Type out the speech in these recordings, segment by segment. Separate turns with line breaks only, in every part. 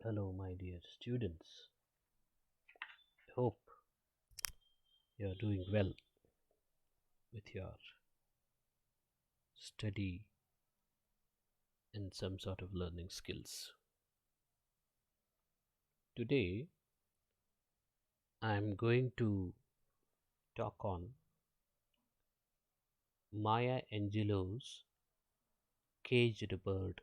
Hello, my dear students. Hope you are doing well with your study and some sort of learning skills. Today, I'm going to talk on Maya Angelou's Caged Bird.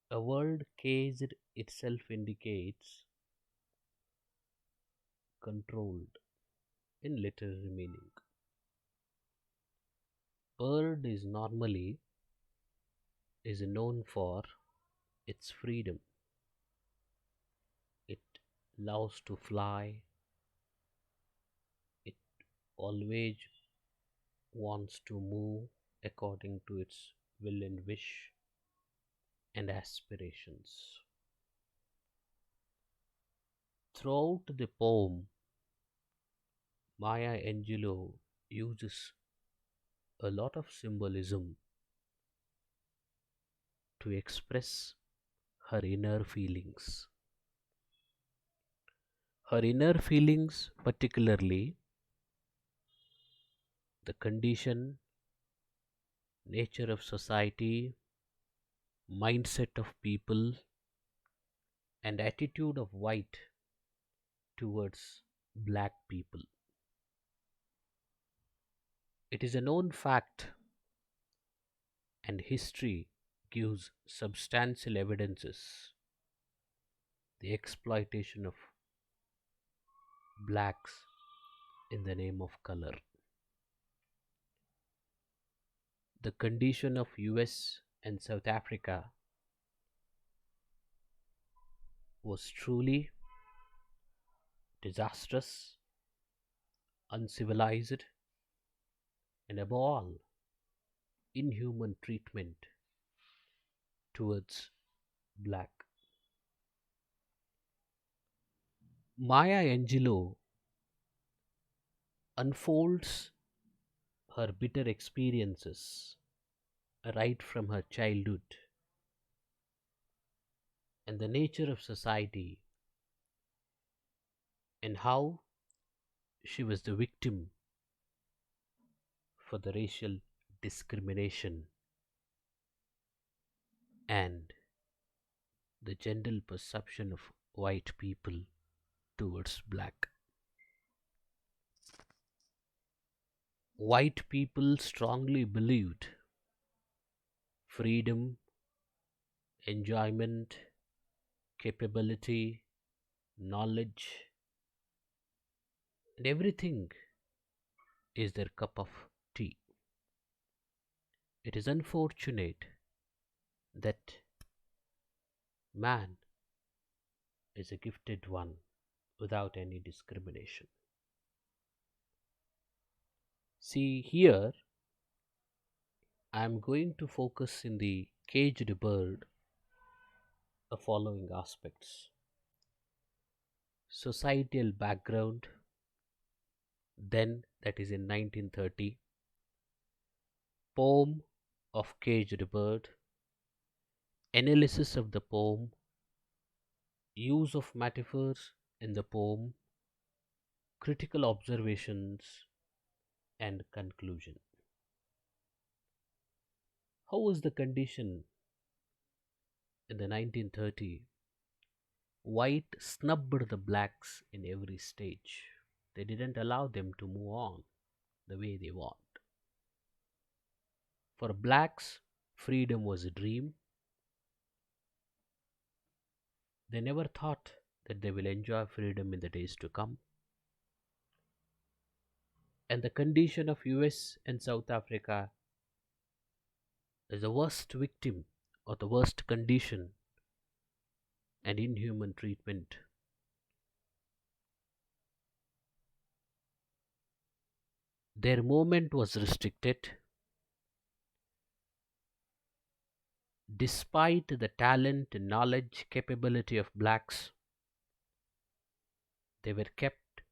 A word caged itself indicates controlled in literary meaning. Bird is known for its freedom. It loves to fly. It always wants to move according to its will and wish and aspirations. Throughout the poem, Maya Angelou uses a lot of symbolism to express her inner feelings. Her inner feelings, particularly the condition, nature of society, mindset of people, and attitude of white towards black people. It is a known fact, and history gives substantial evidences the exploitation of blacks in the name of color. The condition of US and South Africa was truly disastrous, uncivilized, and above all, inhuman treatment towards black. Maya Angelou unfolds her bitter experiences right from her childhood and the nature of society and how she was the victim for the racial discrimination and the general perception of white people towards black. White people strongly believed freedom, enjoyment, capability, knowledge, and everything is their cup of tea. It is unfortunate that man is a gifted one without any discrimination. See, here I am going to focus in the caged bird the following aspects: societal background, then that is in 1930, poem of caged bird, analysis of the poem, use of metaphors in the poem, critical observations, and conclusion. How was the condition in the 1930? White snubbed the blacks in every stage. They didn't allow them to move on the way they want. For blacks, freedom was a dream. They never thought that they will enjoy freedom in the days to come. And the condition of US and South Africa is the worst victim or the worst condition and inhuman treatment. Their movement was restricted despite the talent, knowledge, capability of blacks. They were kept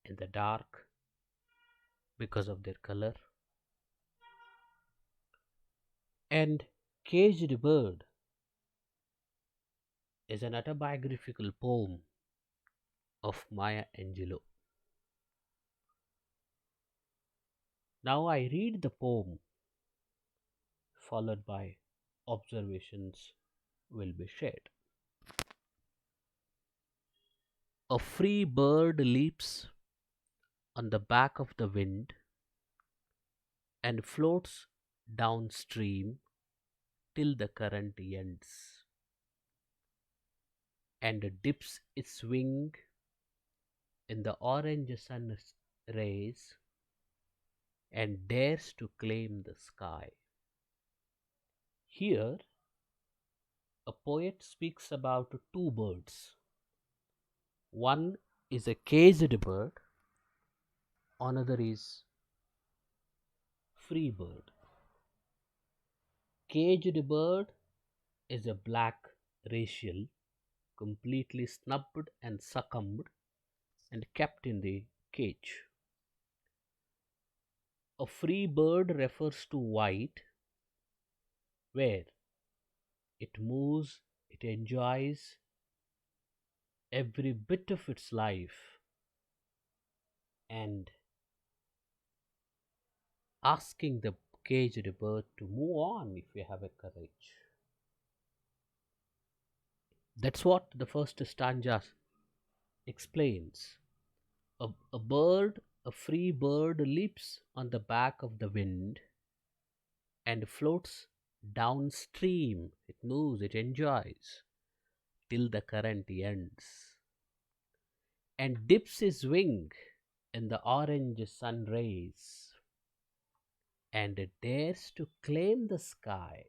in the dark because of their color. And Caged Bird is an autobiographical poem of Maya Angelou. Now I read the poem, followed by observations will be shared. A free bird leaps on the back of the wind and floats downstream till the current ends, and dips its wing in the orange sun rays and dares to claim the sky. Here, a poet speaks about two birds. One is a caged bird, another is free bird. Caged bird is a black racial, completely snubbed and succumbed and kept in the cage. A free bird refers to white, where it moves, it enjoys every bit of its life, and asking the caged bird to move on if you have a courage. That's what the first stanza explains. A bird, a free bird, leaps on the back of the wind and floats downstream. It moves, it enjoys till the current ends and dips his wing in the orange sun rays and it dares to claim the sky.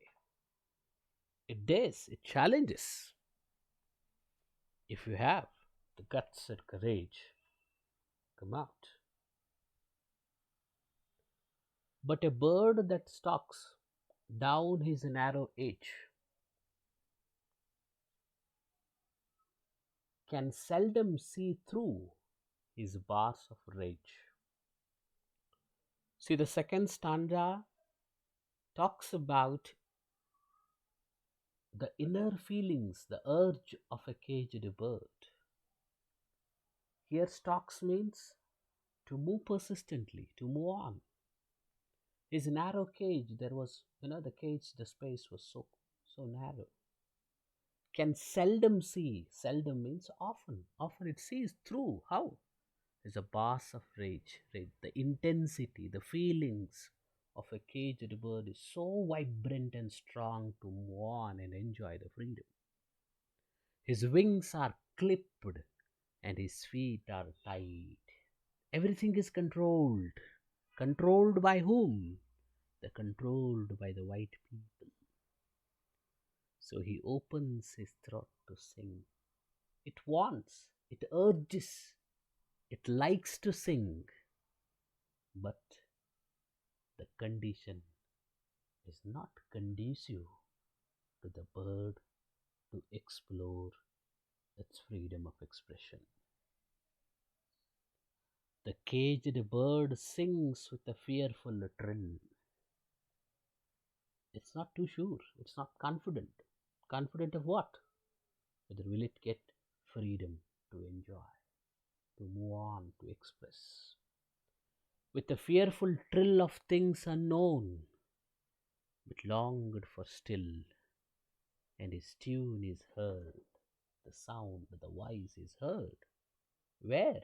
It dares, it challenges. If you have the guts and courage, come out. But a bird that stalks down his narrow edge can seldom see through his bars of rage. See, the second stanza talks about the inner feelings, the urge of a caged bird. Here, stalks means to move persistently, to move on. His narrow cage, there was, the cage, the space was so narrow. Can seldom see, seldom means often. Often it sees through. How? Is a bars of rage. The intensity, the feelings of a caged bird is so vibrant and strong to move on and enjoy the freedom. His wings are clipped and his feet are tied. Everything is controlled. Controlled by whom? The controlled by the white people. So he opens his throat to sing. It wants, it urges, it likes to sing, but the condition is not conducive to the bird to explore its freedom of expression. The caged bird sings with a fearful trill. It's not too sure, it's not confident. Confident of what? Whether will it get freedom to enjoy, to move on, to express. With a fearful trill of things unknown, but longed for still, and his tune is heard, the sound, the voice is heard. Where?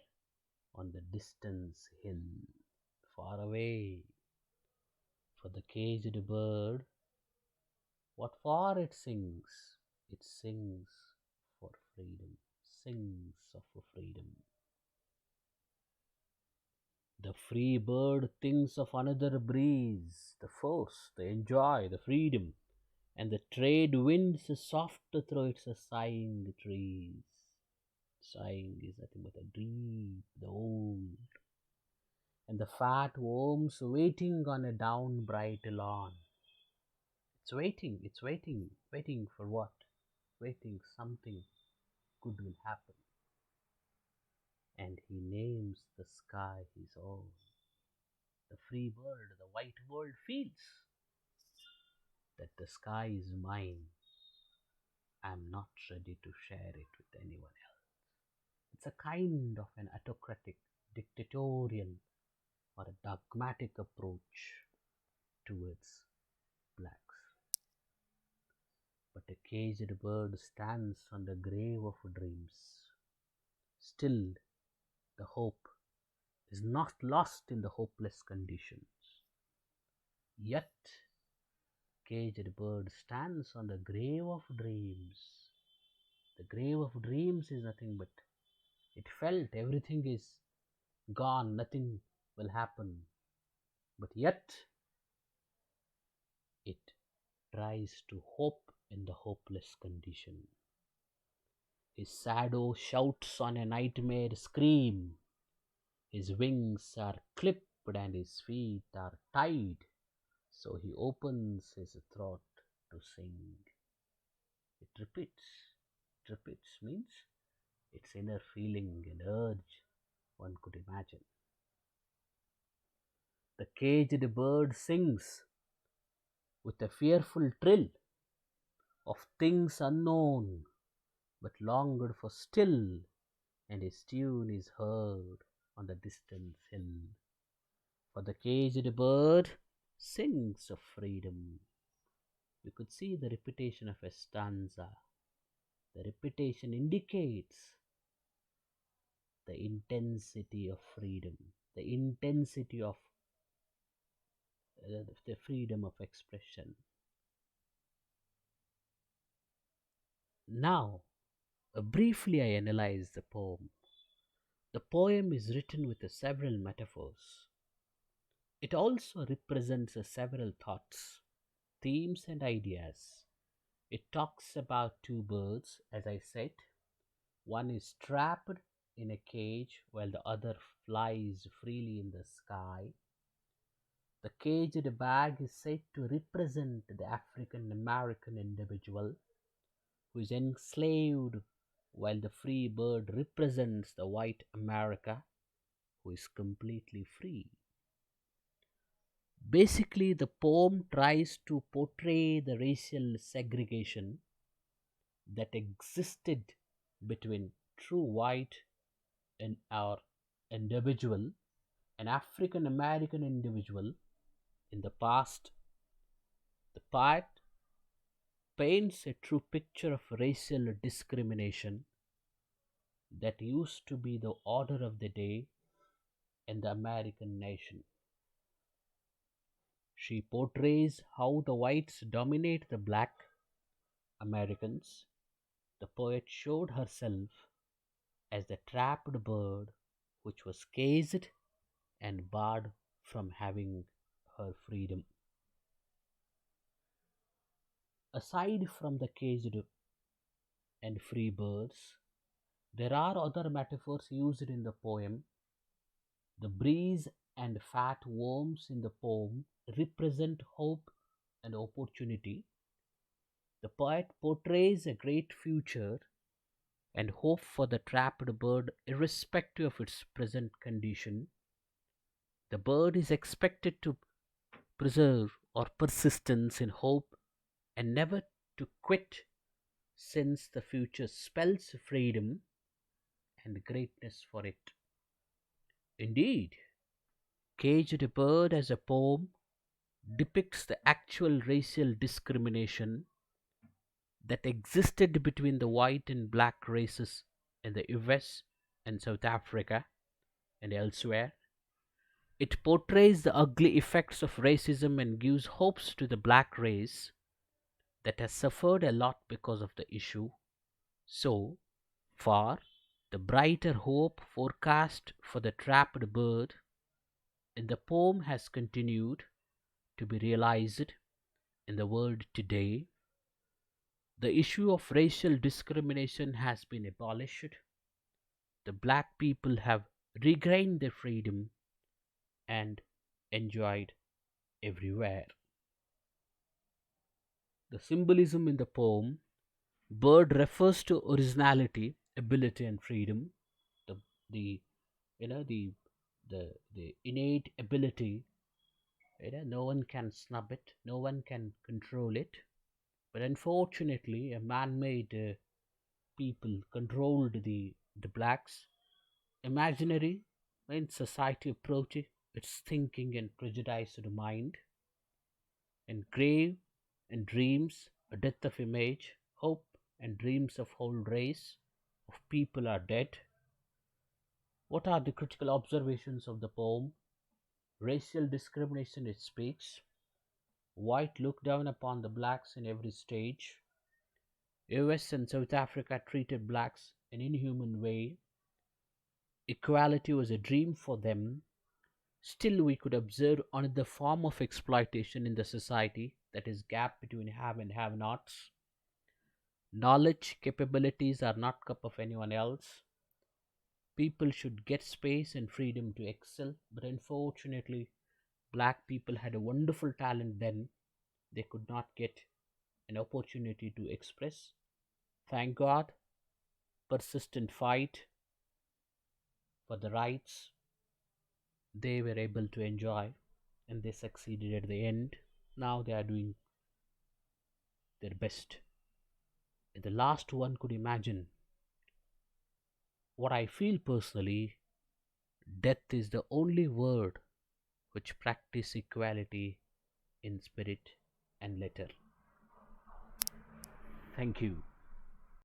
On the distant hill, far away. For the caged bird, what for it sings? It sings for freedom, sings of freedom. The free bird thinks of another breeze, the force, the enjoy, the freedom, and the trade winds soft through its sighing trees. Sighing is nothing but a deep, the old, and the fat worms waiting on a down bright lawn. Waiting for what? Waiting something good will happen. And he names the sky his own. The free bird, the white bird feels that the sky is mine, I'm not ready to share it with anyone else. It's a kind of an autocratic, dictatorial, or a dogmatic approach towards blacks. But a caged bird stands on the grave of dreams. Still, the hope is not lost in the hopeless conditions. Yet, caged bird stands on the grave of dreams. The grave of dreams is nothing but it felt everything is gone, nothing will happen. But yet, it tries to hope in the hopeless condition. His shadow shouts on a nightmare scream. His wings are clipped and his feet are tied, so he opens his throat to sing. It repeats. It repeats means its inner feeling and urge one could imagine. The caged bird sings with a fearful trill of things unknown but longed for still, and his tune is heard on the distant hill. For the caged bird sings of freedom. You could see the repetition of a stanza. The repetition indicates the intensity of freedom, the intensity of the freedom of expression. Now, briefly I analyze the poem. The poem is written with several metaphors. It also represents several thoughts, themes, and ideas. It talks about two birds, as I said. One is trapped in a cage while the other flies freely in the sky. The caged bag is said to represent the African American individual who is enslaved, while the free bird represents the white America who is completely free. Basically, the poem tries to portray the racial segregation that existed between true white and our individual, an African American individual in the past. The poet paints a true picture of racial discrimination that used to be the order of the day in the American nation. She portrays how the whites dominate the black Americans. The poet showed herself as the trapped bird which was caged and barred from having her freedom. Aside from the caged and free birds, there are other metaphors used in the poem. The breeze and fat worms in the poem represent hope and opportunity. The poet portrays a great future and hope for the trapped bird irrespective of its present condition. The bird is expected to preserve or persistence in hope and never to quit, since the future spells freedom and greatness for it. Indeed, Caged Bird as a poem depicts the actual racial discrimination that existed between the white and black races in the US and South Africa and elsewhere. It portrays the ugly effects of racism and gives hopes to the black race that has suffered a lot because of the issue. So far, the brighter hope forecast for the trapped bird in the poem has continued to be realized in the world today. The issue of racial discrimination has been abolished. The black people have regained their freedom and enjoyed everywhere. The symbolism in the poem bird refers to originality, ability, and freedom. The you know the innate ability No one can snub it, no one can control it. But unfortunately, a man-made people controlled the blacks. Imaginary, when society approaches its thinking and prejudiced mind, and grave and dreams, a death of image, hope and dreams of whole race of people are dead. What are the critical observations of the poem? Racial discrimination it speaks. White look down upon the blacks in every stage. US and South Africa treated blacks in an inhuman way. Equality was a dream for them. Still, we could observe another form of exploitation in the society, that is, gap between have and have nots. Knowledge, capabilities are not cup of anyone else. People should get space and freedom to excel, but unfortunately, black people had a wonderful talent then. They could not get an opportunity to express. Thank God, persistent fight for the rights they were able to enjoy, and they succeeded at the end. Now they are doing their best. And the last one could imagine what I feel personally, death is the only word which practice equality in spirit and letter. Thank you.